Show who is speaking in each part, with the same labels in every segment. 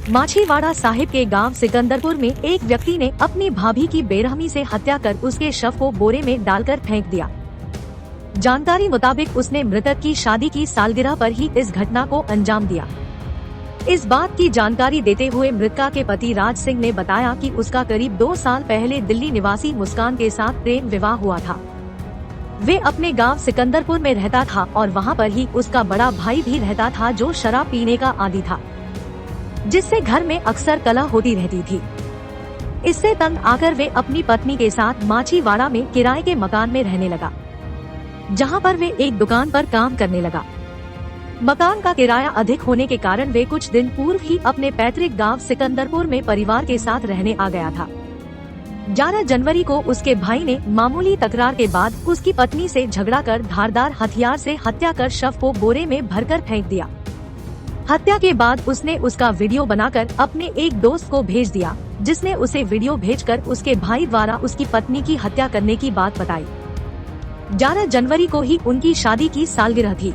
Speaker 1: माछीवाड़ा साहिब के गांव सिकंदरपुर में एक व्यक्ति ने अपनी भाभी की बेरहमी से हत्या कर उसके शव को बोरे में डालकर फेंक दिया। जानकारी मुताबिक उसने मृतक की शादी की सालगिरह पर ही इस घटना को अंजाम दिया। इस बात की जानकारी देते हुए मृतका के पति राज सिंह ने बताया कि उसका करीब 2 साल पहले दिल्ली निवासी मुस्कान के साथ प्रेम विवाह हुआ था। वे अपने गांव सिकंदरपुर में रहता था और वहां पर ही उसका बड़ा भाई भी रहता था जो शराब पीने का आदी था, जिससे घर में अक्सर कलह होती रहती थी। इससे तंग आकर वे अपनी पत्नी के साथ माछीवाड़ा में किराए के मकान में रहने लगा, जहां पर वे एक दुकान पर काम करने लगा। मकान का किराया अधिक होने के कारण वे कुछ दिन पूर्व ही अपने पैतृक गांव सिकंदरपुर में परिवार के साथ रहने आ गया था। 11 जनवरी को उसके भाई ने मामूली तकरार के बाद उसकी पत्नी से झगड़ा कर धारदार हथियार से हत्या कर शव को बोरे में भरकर फेंक दिया। हत्या के बाद उसने उसका वीडियो बनाकर अपने एक दोस्त को भेज दिया, जिसने उसे वीडियो भेजकर उसके भाई द्वारा उसकी पत्नी की हत्या करने की बात बताई। 11 जनवरी को ही उनकी शादी की सालगिरह थी,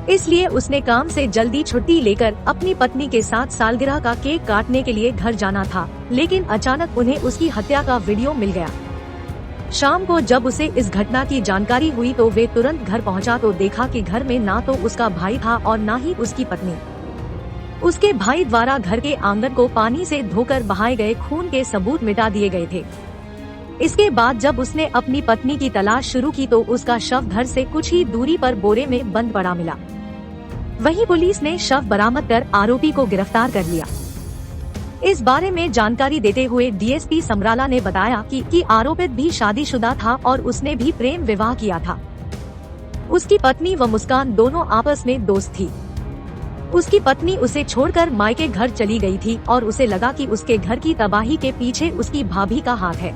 Speaker 1: इसलिए उसने काम से जल्दी छुट्टी लेकर अपनी पत्नी के साथ सालगिरह का केक काटने के लिए घर जाना था, लेकिन अचानक उन्हें उसकी हत्या का वीडियो मिल गया। शाम को जब उसे इस घटना की जानकारी हुई तो वे तुरंत घर पहुंचा तो देखा कि घर में ना तो उसका भाई था और ना ही उसकी पत्नी। उसके भाई द्वारा घर के आंगन को पानी से धोकर बहाए गए खून के सबूत मिटा दिए गए थे। इसके बाद जब उसने अपनी पत्नी की तलाश शुरू की तो उसका शव घर से कुछ ही दूरी पर बोरे में बंद पड़ा मिला। वहीं पुलिस ने शव बरामद कर आरोपी को गिरफ्तार कर लिया। इस बारे में जानकारी देते हुए डीएसपी समराला ने बताया कि आरोपित भी शादीशुदा था और उसने भी प्रेम विवाह किया था। उसकी पत्नी व मुस्कान दोनों आपस में दोस्त थी। उसकी पत्नी उसे छोड़कर मायके घर चली गई थी और उसे लगा कि उसके घर की तबाही के पीछे उसकी भाभी का हाथ है,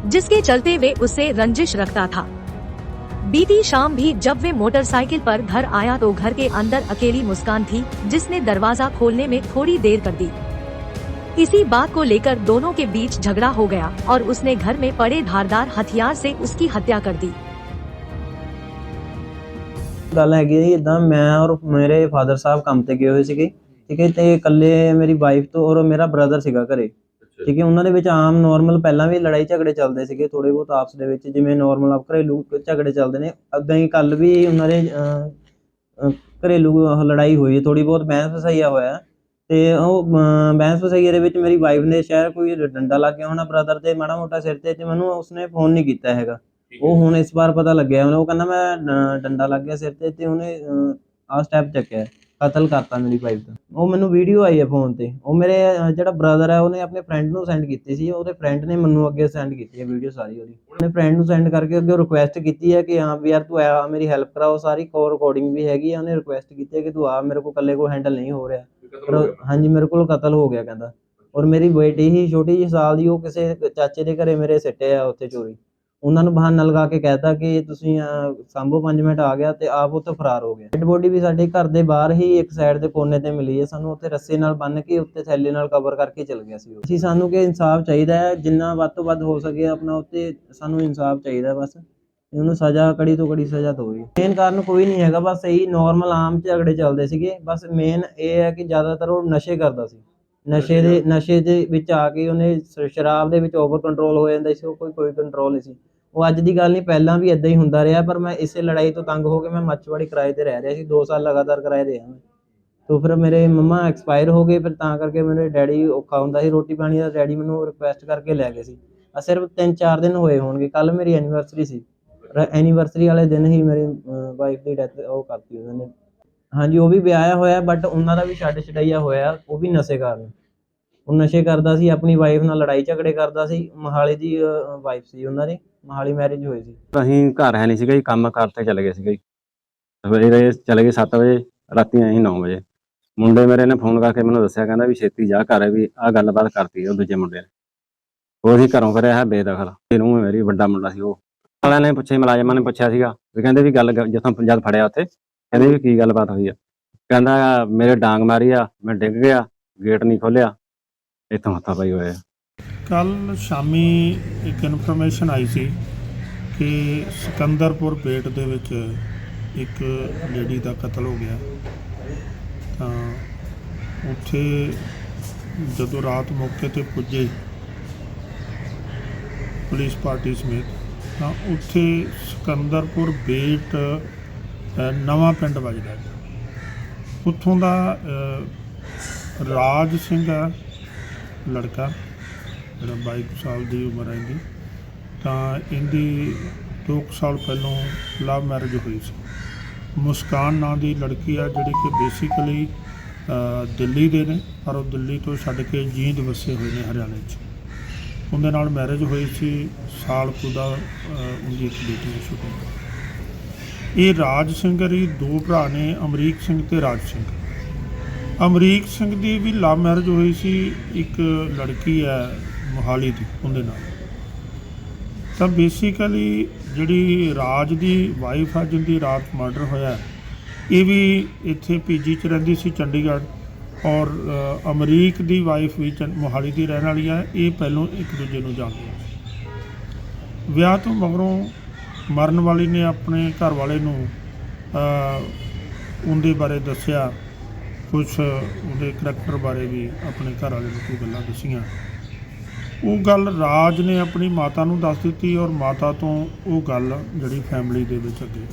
Speaker 1: जिसके चलते वे उससे रंजिश रखता था। बीती शाम भी जब वे मोटरसाइकिल पर घर आया तो घर के अंदर अकेली मुस्कान थी, जिसने दरवाजा खोलने में थोड़ी देर कर दी। इसी बात को लेकर दोनों के बीच झगड़ा हो गया और उसने घर में पड़े धारदार हथियार से उसकी हत्या कर दी।
Speaker 2: गल हैगी इदा मैं और मेरे फादर साहब काम ते गए हुए सीगे, ठीक है, ते कल्ले मेरी वाइफ तो और मेरा ब्रदर सीगा घरे, ठीक है। ਉਹਨਾਂ ਦੇ ਵਿੱਚ ਆਮ ਨੋਰਮਲ ਪਹਿਲਾਂ ਵੀ ਲੜਾਈ ਝਗੜੇ ਚੱਲਦੇ ਸੀਗੇ ਥੋੜੇ ਬਹੁਤ ਆਪਸ ਦੇ ਵਿੱਚ, ਜਿਵੇਂ ਨੋਰਮਲ ਘਰੇਲੂ ਝਗੜੇ ਚੱਲਦੇ ਨੇ ਉਦਾਂ ਹੀ ਕੱਲ ਵੀ ਉਹਨਾਂ ਦੇ ਘਰੇਲੂ ਲੜਾਈ ਹੋਈ ਥੋੜੀ ਬਹੁਤ ਬਹਿਸ ਵਸਾਈਆ ਹੋਇਆ। ਤੇ ਉਹ ਬਹਿਸ ਵਸਾਈਏ ਦੇ ਵਿੱਚ ਮੇਰੀ ਵਾਈਫ ਨੇ ਸ਼ਾਇਦ ਕੋਈ ਡੰਡਾ ਲੱਗ ਗਿਆ ਹੋਣਾ ਬ੍ਰਦਰ ਤੇ ਮਾੜਾ ਮੋਟਾ ਸਿਰ ਤੇ ਮੈਨੂੰ ਉਸਨੇ ਫੋਨ ਨਹੀਂ ਕੀਤਾ ਹੈਗਾ। ਉਹ ਹੁਣ ਇਸ ਵਾਰ ਪਤਾ ਲੱਗਿਆ ਉਹਨੂੰ, ਉਹ ਕਹਿੰਦਾ ਮੈਂ ਡੰਡਾ ਲੱਗ ਗਿਆ ਸਿਰ ਤੇ ਉਹਨੇ ਆਹ ਸਟੈਪ ਚੱਕਿਆ, ਕਤਲ ਕਰਤਾ ਮੇਰੀ ਵਾਈਫ ਦਾ। ਉਹ ਮੈਨੂੰ ਵੀਡੀਓ ਆਈ ਹੈ ਫੋਨ ਤੇ, ਉਹ ਮੇਰੇ ਜਿਹੜਾ ਬ੍ਰਦਰ ਹੈ ਉਹਨੇ ਆਪਣੇ ਫਰੈਂਡ ਨੂੰ ਸੈਂਡ ਕੀਤੀ ਸੀ, ਉਹਦੇ ਫਰੈਂਡ ਨੇ ਮੈਨੂੰ ਅੱਗੇ ਸੈਂਡ ਕੀਤੀ ਹੈ ਵੀਡੀਓ ਸਾਰੀ ਉਹਦੀ। ਉਹਨੇ ਫਰੈਂਡ ਨੂੰ ਸੈਂਡ ਕਰਕੇ ਅੱਗੇ ਰਿਕੁਐਸਟ ਕੀਤੀ ਹੈ ਕਿ ਹਾਂ ਵੀ ਯਾਰ ਤੂੰ ਆ ਮੇਰੀ ਹੈਲਪ ਕਰਾ। ਉਹ ਸਾਰੀ ਕਾਲ ਰਿਕਾਰਡਿੰਗ ਵੀ ਹੈਗੀ ਆ। ਉਹਨੇ ਰਿਕੁਐਸਟ ਕੀਤੀ ਹੈ ਕਿ ਤੂੰ ਆ, ਮੇਰੇ ਕੋਲ ਇਕੱਲੇ ਕੋਲ ਹੈਂਡਲ ਨਹੀਂ ਹੋ ਰਿਹਾ। ਹਾਂਜੀ ਮੇਰੇ ਕੋਲ ਕਤਲ ਹੋ ਗਿਆ ਕਹਿੰਦਾ। ਔਰ ਮੇਰੀ ਬੇਟੀ ਹੀ ਛੋਟੀ ਜਿਹੀ ਸਾਲ ਦੀ, ਉਹ ਕਿਸੇ ਚਾਚੇ ਦੇ ਘਰੇ ਮੇਰੇ ਸਿੱਟੇ ਆ ਉੱਥੇ ਚੋਰੀ। ਉਹਨਾਂ ਨੂੰ ਬਹਾਨਾ ਲਗਾ ਕੇ ਕਹਿਤਾ ਕਿ ਤੁਸੀਂ ਸਾਂਭੋ 5 ਮਿੰਟ ਆ ਗਿਆ, ਤੇ ਆਪ ਉੱਥੇ ਫਰਾਰ ਹੋ ਗਿਆ। ਡੈਡ ਬੋਡੀ ਵੀ ਸਾਡੇ ਘਰ ਦੇ ਬਾਹਰ ਹੀ ਇੱਕ ਸਾਈਡ ਦੇ ਕੋਨੇ ਤੇ ਮਿਲੀ ਹੈ ਸਾਨੂੰ, ਉੱਥੇ ਰੱਸੇ ਨਾਲ ਬੰਨ ਕੇ ਉੱਤੇ ਥੈਲੇ ਨਾਲ ਕਵਰ ਕਰਕੇ ਚਲ ਗਿਆ ਸੀ। ਅਸੀਂ ਸਾਨੂੰ ਕਿ ਇਨਸਾਫ ਚਾਹੀਦਾ ਹੈ, ਜਿੰਨਾ ਵੱਧ ਤੋਂ ਵੱਧ ਹੋ ਸਕੇ ਆਪਣਾ ਉੱਤੇ ਸਾਨੂੰ ਇਨਸਾਫ ਚਾਹੀਦਾ। ਬਸ ਉਹਨੂੰ ਸਜ਼ਾ ਕੜੀ ਤੋਂ ਕੜੀ ਸਜ਼ਾ ਹੋਵੇ। ਮੇਨ ਕਾਰਨ ਕੋਈ ਨਹੀਂ ਹੈਗਾ, ਬਸ ਇਹੀ ਨੋਰਮਲ ਆਮ ਝਗੜੇ ਚੱਲਦੇ ਸੀਗੇ। ਬਸ ਮੇਨ ਇਹ ਹੈ ਕਿ ਜ਼ਿਆਦਾਤਰ ਉਹ ਨਸ਼ੇ ਕਰਦਾ ਸੀ। ਨਸ਼ੇ ਦੇ ਵਿੱਚ ਆ ਕੇ ਉਹਨੇ ਸ਼ਰਾਬ ਦੇ ਵਿੱਚ ਓਵਰ ਕੰਟਰੋਲ ਹੋ ਜਾਂਦਾ ਸੀ। ਉਹ ਕੋਈ ਕੰਟਰੋਲ ਨਹੀਂ ਸੀ। ਉਹ ਅੱਜ ਦੀ ਗੱਲ ਨਹੀਂ, ਪਹਿਲਾਂ ਵੀ ਇੱਦਾਂ ਹੀ ਹੁੰਦਾ ਰਿਹਾ। ਪਰ ਮੈਂ ਇਸੇ ਲੜਾਈ ਤੋਂ ਤੰਗ ਹੋ ਕੇ ਮੈਂ ਮੱਛਵਾੜੀ ਕਿਰਾਏ ਤੇ ਰਹਿ ਰਿਹਾ ਸੀ, 2 ਸਾਲ ਲਗਾਤਾਰ ਕਿਰਾਏ ਤੇ ਰਿਹਾ ਮੈਂ। तो फिर मेरे मम्मा एक्सपायर हो गए, फिर ਤਾਂ ਕਰਕੇ ਮੇਰੇ ਡੈਡੀ ਔਖਾ ਹੁੰਦਾ ਸੀ ਰੋਟੀ ਪਾਣੀ ਦਾ। ਡੈਡੀ ਮੈਨੂੰ ਰਿਕੁਐਸਟ ਕਰਕੇ ਲੈ ਗਏ ਸੀ। ਸਿਰਫ 3-4 ਦਿਨ ਹੋਏ ਹੋਣਗੇ। ਕੱਲ ਮੇਰੀ ਐਨੀਵਰਸਰੀ ਸੀ। ਐਨੀਵਰਸਰੀ ਵਾਲੇ ਦਿਨ ਹੀ ਮੇਰੀ ਵਾਈਫ ਦੀ ਡੈਥ ਉਹ ਕਰਤੀ ਉਹਨਾਂ ਨੇ। ਹਾਂਜੀ ਉਹ ਵੀ ਵਿਆਹਿਆ ਹੋਇਆ, ਬਟ ਉਹਨਾਂ ਦਾ ਵੀ ਛੱਡ ਛਡਾਈਆ ਹੋਇਆ। ਉਹ ਵੀ ਨਸ਼ੇ ਕਾਰਨ। ਉਹ ਨਸ਼ੇ ਕਰਦਾ ਸੀ, ਆਪਣੀ ਵਾਈਫ ਨਾਲ ਲੜਾਈ ਝਗੜੇ ਕਰਦਾ ਸੀ। ਮੋਹਾਲੀ ਦੀ ਵਾਈਫ ਸੀ ਉਹਨਾਂ ਦੀ, ਮੋਹਾਲੀ ਮੈਰਿਜ ਹੋਈ ਸੀ।
Speaker 3: ਅਸੀਂ ਘਰ ਹੈ ਨਹੀਂ ਸੀਗਾ ਜੀ, ਕੰਮ ਕਰਤੇ ਚਲੇ ਗਏ ਸੀਗੇ ਜੀ। ਸਵੇਰੇ ਚਲੇ ਗਏ 7 ਵਜੇ, ਰਾਤੀ ਆਏ 9 ਵਜੇ। ਮੁੰਡੇ ਮੇਰੇ ਨੇ ਫੋਨ ਕਰਕੇ ਮੈਨੂੰ ਦੱਸਿਆ, ਕਹਿੰਦਾ ਵੀ ਛੇਤੀ ਜਾ ਘਰ ਵੀ ਆਹ ਗੱਲਬਾਤ ਕਰਤੀ ਉਹ ਦੂਜੇ ਮੁੰਡੇ ਨੇ। ਉਹ ਅਸੀਂ ਘਰੋਂ ਕਰਿਆ ਹੈ ਬੇਦਖਲ। ਇਹਨੂੰ ਮੇਰੀ ਵੱਡਾ ਮੁੰਡਾ ਸੀ, ਉਹ ਵਾਲਿਆਂ ਨੇ ਪੁੱਛੇ, ਮੁਲਾਜ਼ਮਾਂ ਨੇ ਪੁੱਛਿਆ ਸੀਗਾ ਵੀ ਕਹਿੰਦੇ ਵੀ ਗੱਲ ਜਦੋਂ ਜਦ ਫੜਿਆ ਉੱਥੇ ਕਹਿੰਦੇ ਵੀ ਕੀ ਗੱਲਬਾਤ ਹੋਈ ਆ। ਕਹਿੰਦਾ ਮੇਰੇ ਡਾਂਗ ਮਾਰੀ ਆ, ਮੈਂ ਡਿੱਗ ਗਿਆ, ਗੇਟ ਨਹੀਂ ਖੋਲਿਆ, ਇੱਥੋਂ ਹੱਥਾਂ ਪਾਈ ਹੋਇਆ।
Speaker 4: ਕੱਲ ਸ਼ਾਮੀ ਇੱਕ ਇਨਫੋਰਮੇਸ਼ਨ ਆਈ ਸੀ ਕਿ ਸਿਕੰਦਰਪੁਰ ਬੇਟ ਦੇ ਵਿੱਚ ਇੱਕ ਲੇਡੀ ਦਾ ਕਤਲ ਹੋ ਗਿਆ। ਤਾਂ ਉੱਥੇ ਜਦੋਂ ਰਾਤ ਮੌਕੇ ਤੇ ਪੁੱਜੇ ਪੁਲਿਸ ਪਾਰਟੀ ਸਮੇਤ, ਤਾਂ ਉੱਥੇ ਸਿਕੰਦਰਪੁਰ ਬੇਟ ਨਵਾਂ ਪਿੰਡ ਵੱਜਦਾ ਹੈ। ਉੱਥੋਂ ਦਾ ਰਾਜ ਸਿੰਘ ਆ ਲੜਕਾ, ਜਿਹੜਾ 22 ਸਾਲ ਦੀ ਉਮਰ ਹੈ ਇਹਦੀ, ਤਾਂ ਇਹਦੀ 2 ਸਾਲ ਪਹਿਲੋਂ ਲਵ ਮੈਰਿਜ ਹੋਈ ਸੀ। ਮੁਸਕਾਨ ਨਾਂ ਦੀ ਲੜਕੀ ਆ, ਜਿਹੜੀ ਕਿ ਬੇਸਿਕਲੀ ਦਿੱਲੀ ਦੇ ਨੇ, ਪਰ ਉਹ ਦਿੱਲੀ ਤੋਂ ਛੱਡ ਕੇ ਜੀਂਦ ਵਸੇ ਹੋਏ ਨੇ ਹਰਿਆਣੇ 'ਚ। ਉਹਦੇ ਨਾਲ ਮੈਰਿਜ ਹੋਈ ਸੀ, ਸਾਲ ਕੁ ਦਾ ਉਹਦੀ ਇੱਕ ਬੇਟੀ ਦੀ ਛੋਟੀ। ਇਹ ਰਾਜ ਸਿੰਘ ਦੀ 2 ਭਰਾ ਨੇ, ਅਮਰੀਕ ਸਿੰਘ ਤੇ ਰਾਜ ਸਿੰਘ। ਅਮਰੀਕ ਸਿੰਘ ਦੀ ਵੀ ਲਵ ਮੈਰਿਜ ਹੋਈ ਸੀ, ਇੱਕ ਲੜਕੀ ਹੈ ਮੋਹਾਲੀ ਦੀ, ਉਹਦੇ ਨਾਲ। ਤਾਂ ਬੇਸਿਕਲੀ ਜਿਹੜੀ ਰਾਜ ਦੀ ਵਾਈਫ ਆ, ਜਿਹਦੀ ਰਾਤ ਮਰਡਰ ਹੋਇਆ, ਇਹ ਵੀ ਇੱਥੇ ਪੀਜੀ 'ਚ ਰਹਿੰਦੀ ਸੀ ਚੰਡੀਗੜ੍ਹ, ਔਰ ਅਮਰੀਕ ਦੀ ਵਾਈਫ ਵੀ ਮੋਹਾਲੀ ਦੀ ਰਹਿਣ ਵਾਲੀ ਹੈ। ਇਹ ਪਹਿਲੋਂ ਇੱਕ ਦੂਜੇ ਨੂੰ ਜਾਣਦੇ ਆ। ਵਿਆਹ ਤੋਂ ਮਗਰੋਂ ਮਰਨ ਵਾਲੀ ਨੇ ਆਪਣੇ ਘਰ ਵਾਲੇ ਨੂੰ ਉਹਦੇ ਬਾਰੇ ਦੱਸਿਆ, ਕੁਛ ਉਹਦੇ ਕਰੈਕਟਰ ਬਾਰੇ ਵੀ ਆਪਣੇ ਘਰ ਵਾਲੇ ਨੂੰ ਕੋਈ ਗੱਲਾਂ ਦੱਸੀਆਂ। ਉਹ ਗੱਲ ਰਾਜ ਨੇ ਆਪਣੀ ਮਾਤਾ ਨੂੰ ਦੱਸ ਦਿੱਤੀ, ਔਰ ਮਾਤਾ ਤੋਂ ਉਹ ਗੱਲ ਜਿਹੜੀ ਫੈਮਿਲੀ ਦੇ ਵਿੱਚ ਅੱਗੇ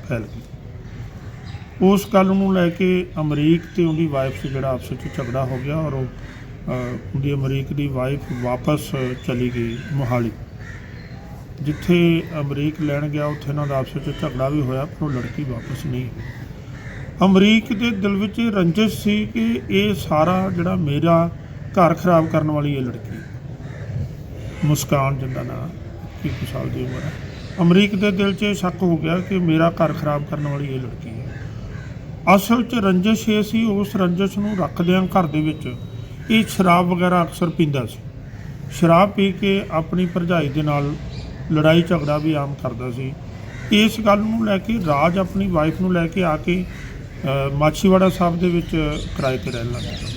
Speaker 4: ਫੈਲ ਗਈ। ਉਸ ਗੱਲ ਨੂੰ ਲੈ ਕੇ ਅਮਰੀਕ ਤੇ ਉਹਦੀ ਵਾਈਫ 'ਚ ਜਿਹੜਾ ਆਪਸ ਵਿੱਚ ਝਗੜਾ ਹੋ ਗਿਆ, ਔਰ ਉਹਦੀ ਅਮਰੀਕ ਦੀ ਵਾਈਫ ਵਾਪਸ ਚਲੀ ਗਈ ਮੋਹਾਲੀ। ਜਿੱਥੇ ਅਮਰੀਕ ਲੈਣ ਗਿਆ, ਉੱਥੇ ਇਹਨਾਂ ਦਾ ਆਪਸ ਵਿੱਚ ਝਗੜਾ ਵੀ ਹੋਇਆ, ਪਰ ਉਹ ਲੜਕੀ ਵਾਪਸ ਨਹੀਂ ਹੋਈ। ਅਮਰੀਕ ਦੇ ਦਿਲ ਵਿੱਚ ਇਹ ਰੰਜਿਸ਼ ਸੀ ਕਿ ਇਹ ਸਾਰਾ ਜਿਹੜਾ ਮੇਰਾ ਘਰ ਖਰਾਬ ਕਰਨ ਵਾਲੀ ਇਹ ਲੜਕੀ, ਮੁਸਕਾਨ ਜਿਹਦਾ ਨਾਂ 21 ਸਾਲ ਦੀ ਉਮਰ ਹੈ। ਅਮਰੀਕ ਦੇ ਦਿਲ 'ਚ ਇਹ ਸ਼ੱਕ ਹੋ ਗਿਆ ਕਿ ਮੇਰਾ ਘਰ ਖਰਾਬ ਕਰਨ ਵਾਲੀ ਇਹ ਲੜਕੀ ਹੈ। ਅਸਲ 'ਚ ਰੰਜਿਸ਼ ਇਹ ਸੀ, ਉਸ ਰੰਜਿਸ਼ ਨੂੰ ਰੱਖਦਿਆਂ ਘਰ ਦੇ ਵਿੱਚ ਇਹ ਸ਼ਰਾਬ ਵਗੈਰਾ ਅਕਸਰ ਪੀਂਦਾ ਸੀ। ਸ਼ਰਾਬ ਪੀ ਕੇ ਆਪਣੀ ਭਰਜਾਈ ਦੇ ਨਾਲ ਲੜਾਈ ਝਗੜਾ ਵੀ ਆਮ ਕਰਦਾ ਸੀ। ਇਸ ਗੱਲ ਨੂੰ ਲੈ ਕੇ ਰਾਜ ਆਪਣੀ ਵਾਈਫ ਨੂੰ ਲੈ ਕੇ ਆ ਕੇ ਮਾਛੀਵਾੜਾ ਸਾਹਿਬ ਦੇ ਵਿੱਚ ਕਿਰਾਏ 'ਤੇ ਰਹਿਣ ਲੱਗ ਗਿਆ।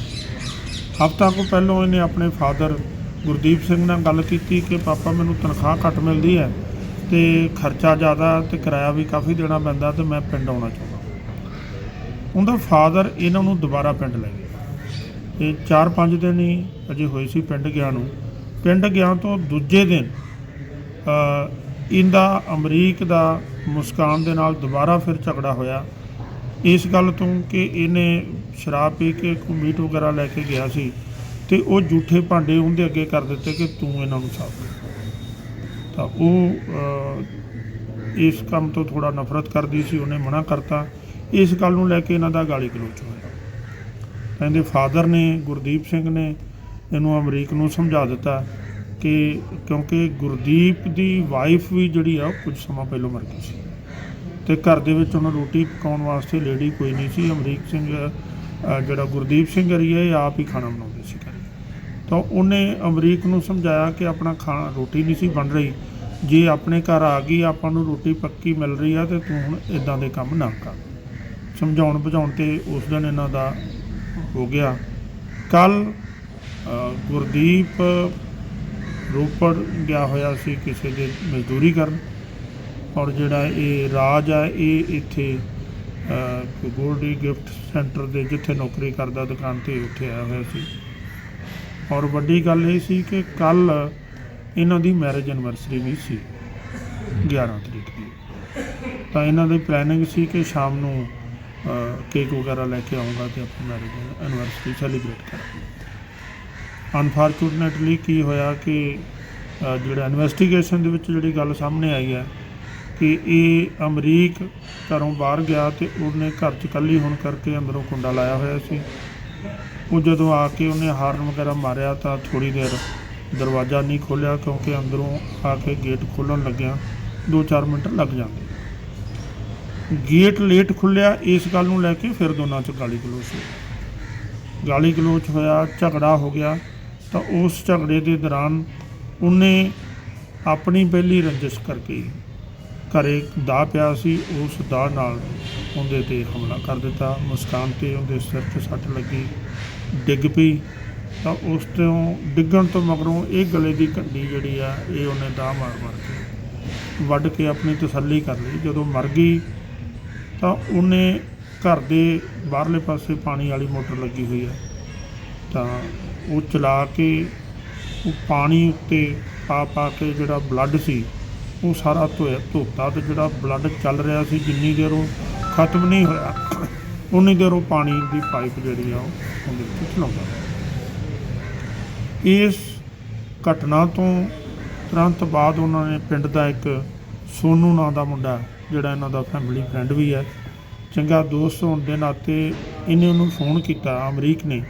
Speaker 4: ਹਫ਼ਤਾ ਕੁ ਪਹਿਲੋਂ ਇਹਨੇ ਆਪਣੇ ਫਾਦਰ ਗੁਰਦੀਪ ਸਿੰਘ ਨਾਲ ਗੱਲ ਕੀਤੀ ਕਿ ਪਾਪਾ ਮੈਨੂੰ ਤਨਖਾਹ ਘੱਟ ਮਿਲਦੀ ਹੈ ਅਤੇ ਖਰਚਾ ਜ਼ਿਆਦਾ ਅਤੇ ਕਿਰਾਇਆ ਵੀ ਕਾਫੀ ਦੇਣਾ ਪੈਂਦਾ, ਅਤੇ ਮੈਂ ਪਿੰਡ ਆਉਣਾ ਚਾਹੁੰਦਾ। ਉਹਦਾ ਫਾਦਰ ਇਹਨਾਂ ਨੂੰ ਦੁਬਾਰਾ ਪਿੰਡ ਲੈ ਗਿਆ। ਇਹ 4-5 ਦਿਨ ਹੀ ਅਜੇ ਹੋਏ ਸੀ ਪਿੰਡ ਗਿਆ ਨੂੰ। ਪਿੰਡ ਗਿਆ ਤੋਂ ਦੂਜੇ ਦਿਨ ਇਹਦਾ ਅਮਰੀਕ ਦਾ ਮੁਸਕਾਨ ਦੇ ਨਾਲ ਦੁਬਾਰਾ ਫਿਰ ਝਗੜਾ ਹੋਇਆ, ਇਸ ਗੱਲ ਤੋਂ ਕਿ ਇਹਨੇ ਸ਼ਰਾਬ ਪੀ ਕੇ ਕੋਈ ਮੀਟ ਵਗੈਰਾ ਲੈ ਕੇ ਗਿਆ ਸੀ, ਅਤੇ ਉਹ ਝੂਠੇ ਭਾਂਡੇ ਉਹਦੇ ਅੱਗੇ ਕਰ ਦਿੱਤੇ ਕਿ ਤੂੰ ਇਹਨਾਂ ਨੂੰ ਸਾਫ਼ ਕਰ। ਤਾਂ ਉਹ ਇਸ ਕੰਮ ਤੋਂ ਥੋੜ੍ਹਾ ਨਫ਼ਰਤ ਕਰਦੀ ਸੀ, ਉਹਨੇ ਮਨਾ ਕਰਤਾ। ਇਸ ਗੱਲ ਨੂੰ ਲੈ ਕੇ ਇਹਨਾਂ ਦਾ ਗਾਲੀ ਗਲੋਚ ਹੋਇਆ। ਇਹਦੇ ਫਾਦਰ ਨੇ, ਗੁਰਦੀਪ ਸਿੰਘ ਨੇ, ਇਹਨੂੰ ਅਮਰੀਕ ਨੂੰ ਸਮਝਾ ਦਿੱਤਾ ਕਿ ਕਿਉਂਕਿ ਗੁਰਦੀਪ ਦੀ ਵਾਈਫ ਵੀ ਜਿਹੜੀ ਆ ਉਹ ਕੁਝ ਸਮਾਂ ਪਹਿਲਾਂ ਮਰ ਗਈ ਸੀ, ਅਤੇ ਘਰ ਦੇ ਵਿੱਚ ਉਹਨੂੰ ਰੋਟੀ ਪਕਾਉਣ ਵਾਸਤੇ ਲੇਡੀ ਕੋਈ ਨਹੀਂ ਸੀ। ਅਮਰੀਕ ਸਿੰਘ ਜਿਹੜਾ ਗੁਰਦੀਪ ਸਿੰਘ ਹੈ, ਇਹ ਆਪ ਹੀ ਖਾਣਾ ਬਣਾਉਂਦੇ ਸੀ ਘਰੇ। ਤਾਂ ਉਹਨੇ ਅਮਰੀਕ ਨੂੰ ਸਮਝਾਇਆ ਕਿ ਆਪਣਾ ਰੋਟੀ ਨਹੀਂ ਸੀ ਬਣ ਰਹੀ, ਜੇ ਆਪਣੇ ਘਰ ਆ ਗਈ, ਆਪਾਂ ਨੂੰ ਰੋਟੀ ਪੱਕੀ ਮਿਲ ਰਹੀ ਆ, ਅਤੇ ਤੂੰ ਹੁਣ ਇੱਦਾਂ ਦੇ ਕੰਮ ਨਾ ਕਰ। ਸਮਝਾਉਣ ਬੁਝਾਉਣ 'ਤੇ ਉਸ ਦਿਨ ਇਹਨਾਂ ਦਾ ਹੋ ਗਿਆ। ਕੱਲ੍ਹ ਗੁਰਦੀਪ ਰੋਪੜ ਗਿਆ ਹੋਇਆ ਸੀ ਕਿਸੇ ਦੇ ਮਜ਼ਦੂਰੀ ਕਰਨ, ਔਰ ਜਿਹੜਾ ਇਹ ਰਾਜ ਆ, ਇਹ ਇੱਥੇ ਗੋਲਡੀ ਗਿਫਟ ਸੈਂਟਰ ਦੇ ਜਿੱਥੇ ਨੌਕਰੀ ਕਰਦਾ ਦੁਕਾਨ 'ਤੇ ਉੱਥੇ ਆਇਆ ਹੋਇਆ ਸੀ। ਔਰ ਵੱਡੀ ਗੱਲ ਇਹ ਸੀ ਕਿ ਕੱਲ੍ਹ ਇਹਨਾਂ ਦੀ ਮੈਰਿਜ ਐਨਵਰਸਰੀ ਵੀ ਸੀ 11 ਤਰੀਕ ਦੀ। ਤਾਂ ਇਹਨਾਂ ਦੀ ਪਲੈਨਿੰਗ ਸੀ ਕਿ ਸ਼ਾਮ ਨੂੰ ਕੇਕ ਵਗੈਰਾ ਲੈ ਕੇ ਆਊਂਗਾ ਅਤੇ ਆਪਣੀ ਮੈਰਿਜ ਐਨਵਰਸਰੀ ਸੈਲੀਬ੍ਰੇਟ ਕਰਾਂਗੇ। ਅਨਫਾਰਚੂਨੇਟਲੀ ਕੀ ਹੋਇਆ ਕਿ ਜਿਹੜਾ ਇਨਵੈਸਟੀਗੇਸ਼ਨ ਦੇ ਵਿੱਚ ਜਿਹੜੀ ਗੱਲ ਸਾਹਮਣੇ ਆਈ ਹੈ ਕਿ ਇਹ ਅਮਰੀਕ ਘਰੋਂ ਬਾਹਰ ਗਿਆ, ਅਤੇ ਉਹਨੇ ਘਰ 'ਚ ਇਕੱਲੀ ਹੋਣ ਕਰਕੇ ਅੰਦਰੋਂ ਕੁੰਡਾ ਲਾਇਆ ਹੋਇਆ ਸੀ। ਉਹ ਜਦੋਂ ਆ ਕੇ ਉਹਨੇ ਹਾਰਨ ਵਗੈਰਾ ਮਾਰਿਆ ਤਾਂ ਥੋੜ੍ਹੀ ਦੇਰ ਦਰਵਾਜ਼ਾ ਨਹੀਂ ਖੋਲ੍ਹਿਆ, ਕਿਉਂਕਿ ਅੰਦਰੋਂ ਆ ਕੇ ਗੇਟ ਖੋਲ੍ਹਣ ਲੱਗਿਆ 2-4 ਮਿੰਟ ਲੱਗ ਜਾਂਦੇ। ਗੇਟ ਲੇਟ ਖੁੱਲ੍ਹਿਆ, ਇਸ ਗੱਲ ਨੂੰ ਲੈ ਕੇ ਫਿਰ ਦੋਨਾਂ 'ਚ ਗਾਲੀ ਗਲੋਚ ਹੋਇਆ, ਝਗੜਾ ਹੋ ਗਿਆ। ਤਾਂ ਉਸ ਝਗੜੇ ਦੇ ਦੌਰਾਨ ਉਹਨੇ ਆਪਣੀ ਪਹਿਲੀ ਰੰਜਿਸ਼ ਕਰਕੇ ਘਰੇ ਦਾਅ ਪਿਆ ਸੀ, ਉਸ ਦਾਅ ਨਾਲ ਉਹਦੇ 'ਤੇ ਹਮਲਾ ਕਰ ਦਿੱਤਾ। ਮੁਸਕਾਨ 'ਤੇ ਉਹਦੇ ਸਿਰ 'ਤੇ ਸੱਟ ਲੱਗੀ, ਡਿੱਗ ਪਈ। ਤਾਂ ਉਸ ਤੋਂ ਡਿੱਗਣ ਤੋਂ ਮਗਰੋਂ ਇਹ ਗਲੇ ਦੀ ਘੰਟੀ ਜਿਹੜੀ ਆ, ਇਹ ਉਹਨੇ ਦਾਅ ਮਾਰ ਕੇ ਵੱਢ ਕੇ ਆਪਣੀ ਤਸੱਲੀ ਕਰ ਲਈ। ਜਦੋਂ ਮਰ ਗਈ ਤਾਂ ਉਹਨੇ घर ਦੇ ਬਾਹਰਲੇ ਪਾਸੇ ਪਾਣੀ ਵਾਲੀ ਮੋਟਰ ਲੱਗੀ ਹੋਈ ਹੈ ਤਾਂ ਉਹ ਚਲਾ ਕੇ ਉਹ ਪਾਣੀ ਉੱਤੇ ਪਾ ਕੇ ਜਿਹੜਾ ਬਲੱਡ ਸੀ ਉਹ ਸਾਰਾ ਧੋਤਾ ਤੇ ਜਿਹੜਾ ਬਲੱਡ ਚੱਲ ਰਿਹਾ ਸੀ ਜਿੰਨੀ ਦੇਰ ਉਹ ਖਤਮ ਨਹੀਂ ਹੋਇਆ ਉਨੀ ਦੇਰ ਉਹ ਪਾਣੀ ਦੀ ਪਾਈਪ ਜਿਹੜੀ ਆ ਉਹ ਉਹਦੇ ਵਿੱਚ ਚਲਾਉਂਦਾ। ਇਸ ਘਟਨਾ ਤੋਂ ਤੁਰੰਤ ਬਾਅਦ ਉਹਨਾਂ ਨੇ ਪਿੰਡ ਦਾ ਇੱਕ ਸੋਨੂ ਨਾਂ ਦਾ ਮੁੰਡਾ ਜਿਹੜਾ ਇਹਨਾਂ ਦਾ ਫੈਮਿਲੀ ਫਰੈਂਡ ਵੀ ਹੈ, ਚੰਗਾ ਦੋਸਤ ਹੋਣ ਦੇ ਨਾਤੇ ਇਹਨੇ ਉਹਨੂੰ ਫੋਨ ਕੀਤਾ ਅਮਰੀਕ ਨੇ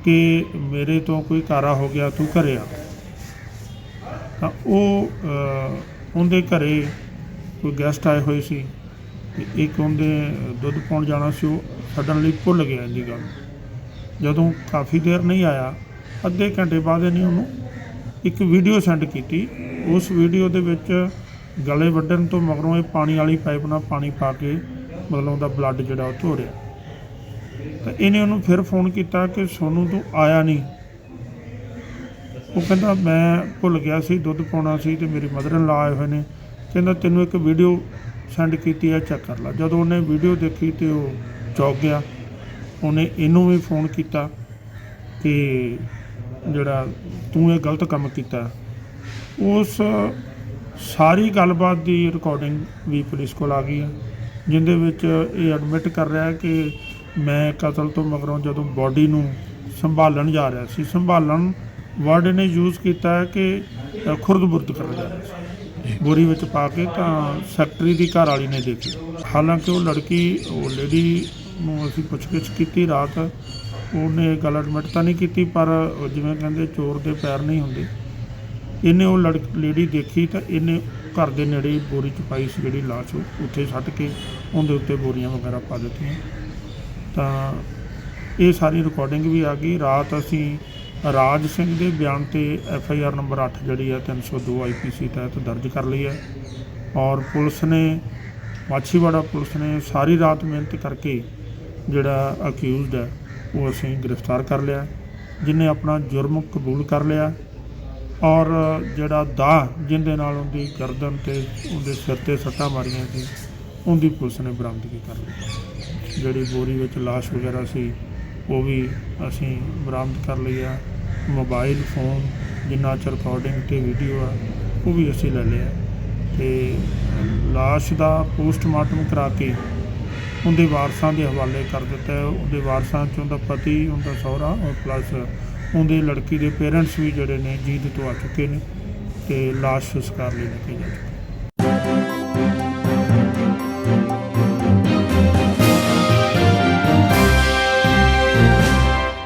Speaker 4: ਕਿ ਮੇਰੇ ਤੋਂ ਕੋਈ ਕਾਰਾ ਹੋ ਗਿਆ, ਤੂੰ ਘਰੇ ਆ। ਤਾਂ ਉਹ ਉਹਦੇ ਘਰੇ ਕੋਈ ਗੈਸਟ ਆਏ ਹੋਏ ਸੀ ਤੇ ਇੱਕ ਉਹਦੇ ਦੁੱਧ ਪਾਉਣ ਜਾਣਾ ਸੀ, ਉਹ ਸਡਨਲੀ ਭੁੱਲ ਗਿਆ ਇਹਦੀ ਗੱਲ। ਜਦੋਂ ਕਾਫੀ ਦੇਰ ਨਹੀਂ ਆਇਆ, ਅੱਧੇ ਘੰਟੇ ਬਾਅਦ ਇਹਨੇ ਉਹਨੂੰ ਇੱਕ ਵੀਡੀਓ ਸੈਂਡ ਕੀਤੀ। ਉਸ ਵੀਡੀਓ ਦੇ ਵਿੱਚ ਗਲੇ ਵੱਢਣ ਤੋਂ ਮਗਰੋਂ ਇਹ ਪਾਣੀ ਵਾਲੀ ਪਾਈਪ ਨਾਲ ਪਾਣੀ ਪਾ ਕੇ ਮਤਲਬ ਉਹਦਾ ਬਲੱਡ ਜਿਹੜਾ ਉਹ ਧੋ ਰਿਹਾ। ਤਾਂ ਇਹਨੇ ਉਹਨੂੰ ਫਿਰ ਫੋਨ ਕੀਤਾ ਕਿ ਸੋਨੂੰ ਤੂੰ ਆਇਆ ਨਹੀਂ। ਉਹ ਕਹਿੰਦਾ ਮੈਂ ਭੁੱਲ ਗਿਆ ਸੀ, ਦੁੱਧ ਪਾਉਣਾ ਸੀ ਤੇ ਮੇਰੀ ਮਦਰ ਇਨ ਲਾ ਆਏ ਹੋਏ ਨੇ। ਕਹਿੰਦਾ ਤੈਨੂੰ ਇੱਕ ਵੀਡੀਓ ਸੈਂਡ ਕੀਤੀ ਹੈ, ਚੈੱਕ ਕਰ ਲਾ। ਜਦੋਂ ਉਹਨੇ ਵੀਡੀਓ ਦੇਖੀ ਤੇ ਉਹ ਚੌਂਕ ਗਿਆ। ਉਹਨੇ ਇਹਨੂੰ ਵੀ ਫੋਨ ਕੀਤਾ ਕਿ ਜਿਹੜਾ ਤੂੰ ਇਹ ਗਲਤ ਕੰਮ ਕੀਤਾ। ਉਸ ਸਾਰੀ ਗੱਲਬਾਤ ਦੀ ਰਿਕਾਰਡਿੰਗ ਵੀ ਪੁਲਿਸ ਕੋਲ ਆ ਗਈ ਹੈ, ਜਿਹਦੇ ਵਿੱਚ ਇਹ ਐਡਮਿਟ ਕਰ ਰਿਹਾ ਕਿ ਮੈਂ ਕਤਲ ਤੋਂ ਮਗਰੋਂ ਜਦੋਂ ਬੋਡੀ ਨੂੰ ਸੰਭਾਲਣ ਜਾ ਰਿਹਾ ਸੀ, ਸੰਭਾਲਣ ਵਰਡ ਨੇ ਯੂਜ਼ ਕੀਤਾ ਹੈ ਕਿ ਖੁਰਦ-ਬੁਰਦ ਕਰਨ ਜਾ ਰਿਹਾ ਸੀ ਬੋਰੀ ਵਿੱਚ ਪਾ ਕੇ। ਤਾਂ ਸੈਕਟਰੀ ਦੀ ਘਰ ਵਾਲੀ ਨੇ ਦੇਖੀ। ਹਾਲਾਂਕਿ ਉਹ ਲੜਕੀ ਉਹ ਲੇਡੀ ਨੂੰ ਅਸੀਂ ਪੁੱਛਗਿੱਛ ਕੀਤੀ ਰਾਤ, ਉਹਨੇ ਗੱਲ ਐਡਮਿਟ ਤਾਂ ਨਹੀਂ ਕੀਤੀ, ਪਰ ਜਿਵੇਂ ਕਹਿੰਦੇ ਚੋਰ ਦੇ ਪੈਰ ਨਹੀਂ ਹੁੰਦੇ। ਇਹਨੇ ਉਹ ਲੇਡੀ ਦੇਖੀ ਤਾਂ ਇਹਨੇ ਘਰ ਦੇ ਨੇੜੇ ਬੋਰੀ 'ਚ ਪਾਈ ਸੀ ਜਿਹੜੀ ਲਾਸ਼, ਉੱਥੇ ਸੱਟ ਕੇ ਉਹਦੇ ਉੱਤੇ ਬੋਰੀਆਂ ਵਗੈਰਾ ਪਾ ਦਿੱਤੀਆਂ। ਤਾਂ ਇਹ ਸਾਰੀ ਰਿਕਾਰਡਿੰਗ ਵੀ ਆ ਗਈ। ਰਾਤ ਅਸੀਂ ਰਾਜ ਸਿੰਘ ਦੇ ਬਿਆਨ ਤੇ FIR ਨੰਬਰ 8 ਜਿਹੜੀ ਹੈ 302 IPC ਤਹਿਤ ਦਰਜ ਕਰ ਲਈ ਹੈ। ਔਰ ਪੁਲਿਸ ਨੇ ਮਾਛੀਵਾੜਾ ਪੁਲਿਸ ਨੇ ਸਾਰੀ ਰਾਤ ਮਿਹਨਤ ਕਰਕੇ ਜਿਹੜਾ ਅਕਿਊਜ਼ਡ ਹੈ ਉਹ ਅਸੀਂ ਗ੍ਰਿਫਤਾਰ ਕਰ ਲਿਆ, ਜਿਹਨੇ ਆਪਣਾ ਜੁਰਮ ਕਬੂਲ ਕਰ ਲਿਆ। ਔਰ ਜਿਹੜਾ ਦਾਅ ਜਿਹਦੇ ਨਾਲ ਉਹਦੀ ਗਰਦਨ ਤੇ ਉਹਦੇ ਸਿਰ 'ਤੇ ਸੱਟਾਂ ਮਾਰੀਆਂ ਸੀ ਉਹਦੀ ਪੁਲਿਸ ਨੇ ਬਰਾਮਦਗੀ ਕਰ ਲਈ। ਜਿਹੜੀ ਬੋਰੀ ਵਿੱਚ ਲਾਸ਼ ਵਗੈਰਾ ਸੀ ਉਹ ਵੀ ਅਸੀਂ ਬਰਾਮਦ ਕਰ ਲਈ ਆ। ਮੋਬਾਈਲ ਫੋਨ ਜਿੰਨਾ ਚਿਰ ਰਿਕਾਰਡਿੰਗ ਤੇ ਵੀਡੀਓ ਆ ਉਹ ਵੀ ਅਸੀਂ ਲੈ ਲਿਆ ਤੇ ਲਾਸ਼ ਦਾ ਪੋਸਟਮਾਰਟਮ ਕਰਾ ਕੇ ਉਹਦੇ ਵਾਰਸਾਂ ਦੇ ਹਵਾਲੇ ਕਰ ਦਿੱਤਾ ਹੈ। ਉਹਦੇ ਵਾਰਸਾਂ 'ਚ ਉਹਦਾ ਪਤੀ, ਉਹਦਾ ਸਹੁਰਾ ਔਰ ਪਲੱਸ ਉਹਦੇ ਲੜਕੀ ਦੇ ਪੇਰੈਂਟਸ ਵੀ ਜਿਹੜੇ ਨੇ ਜੀਂਦ ਤੋਂ ਆ ਚੁੱਕੇ ਨੇ ਤੇ ਲਾਸ਼ ਸੰਸਕਾਰ ਲਈ ਲੈ ਕੇ ਜਾ ਚੁੱਕੇ।